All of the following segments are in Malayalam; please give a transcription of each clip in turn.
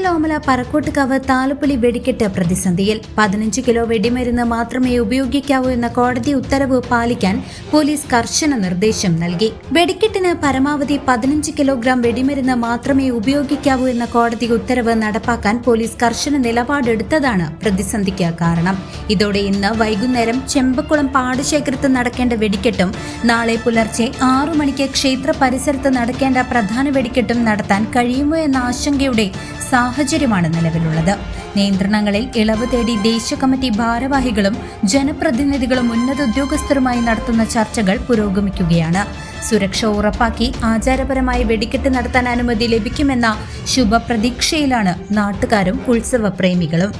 തിരുവല്ലോമല പറക്കോട്ടുകാവ് താലപ്പൊലി വെടിക്കെട്ട് പ്രതിസന്ധിയിൽ 15 കിലോ വെടിമരുന്ന് മാത്രമേ ഉപയോഗിക്കാവൂ എന്ന കോടതി ഉത്തരവ് പാലിക്കാൻ പോലീസ് കർശന നിർദ്ദേശം നൽകി. വെടിക്കെട്ടിന് പരമാവധി 15 കിലോഗ്രാം വെടിമരുന്ന് മാത്രമേ ഉപയോഗിക്കാവൂ എന്ന കോടതി ഉത്തരവ് നടപ്പാക്കാൻ പോലീസ് കർശന നിലപാടെടുത്തതാണ് പ്രതിസന്ധിക്ക് കാരണം. ഇതോടെ ഇന്ന് വൈകുന്നേരം ചെമ്പക്കുളം പാടശേഖരത്ത് നടക്കേണ്ട വെടിക്കെട്ടും നാളെ പുലർച്ചെ 6 മണിക്ക് ക്ഷേത്ര പരിസരത്ത് നടക്കേണ്ട പ്രധാന വെടിക്കെട്ടും നടത്താൻ കഴിയുമോ എന്ന ആശങ്കയുടെ സാഹചര്യമാണ് നിലവിലുള്ളത്. നിയന്ത്രണങ്ങളിൽ ഇളവ് തേടി ദേശീയ കമ്മിറ്റി ഭാരവാഹികളും ജനപ്രതിനിധികളും ഉന്നത ഉദ്യോഗസ്ഥരുമായി നടത്തുന്ന ചർച്ചകൾ പുരോഗമിക്കുകയാണ്. സുരക്ഷ ഉറപ്പാക്കി ആചാരപരമായി വെടിക്കെട്ട് നടത്താൻ അനുമതി ലഭിക്കുമെന്ന ശുഭപ്രതീക്ഷയിലാണ് നാട്ടുകാരും ഉത്സവ പ്രേമികളും.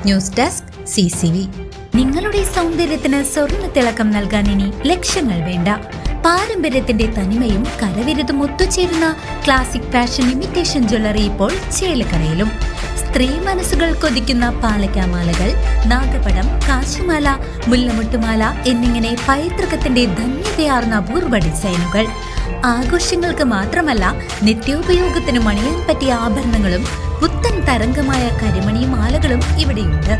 News desk CCV. നിങ്ങളുടെ സൗന്ദര്യത്തിന് സ്വർണ്ണ തിളക്കം നൽകാൻ ഇനി ലക്ഷങ്ങൾ വേണ്ട. പാരമ്പര്യത്തിന്റെ തനിമയും കരവിരുതും ഒത്തുചേരുന്ന ക്ലാസിക് ഫാഷൻ ഇമിറ്റേഷൻ ജ്വല്ലറി ഇപ്പോൾ ചേലക്കരയിലും. സ്ത്രീ മനസ്സുകൾ കൊതിക്കുന്ന പാലക്കാമാലകൾ, നാഗപടം, കാശിമാല, മുല്ലമുട്ടുമാല എന്നിങ്ങനെ പൈതൃകത്തിന്റെ ധന്യതയാർന്ന അപൂർവ ഡിസൈനുകൾ. ആഘോഷങ്ങൾക്ക് മാത്രമല്ല നിത്യോപയോഗത്തിനും അണിയാൻ പറ്റിയ ആഭരണങ്ങളും പുത്തൻ തരംഗമായ കരിമണി മാലകളും ഇവിടെയുണ്ട്.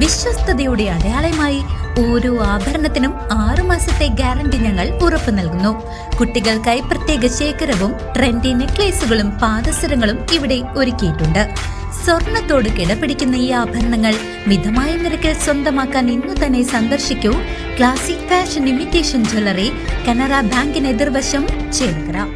വിശ്വസ്തതയുടെ അടയാളമായി ഓരോ ആഭരണത്തിനും 6 മാസത്തെ ഗ്യാരണ്ടി ഞങ്ങൾ ഉറപ്പു നൽകുന്നു. കുട്ടികൾക്കായി പ്രത്യേക ശേഖരവും ട്രെൻഡി നെക്ലേസുകളും പാദസരങ്ങളും ഇവിടെ ഒരുക്കിയിട്ടുണ്ട്. സ്വർണത്തോട് കിടപിടിക്കുന്ന ഈ ആഭരണങ്ങൾ മിതമായ നിരക്കിൽ സ്വന്തമാക്കാൻ ഇന്നു തന്നെ സന്ദർശിക്കൂ classic fashion imitation jewellery, Canara ബാങ്കിന് എതിർവശം, ചേലക്കര.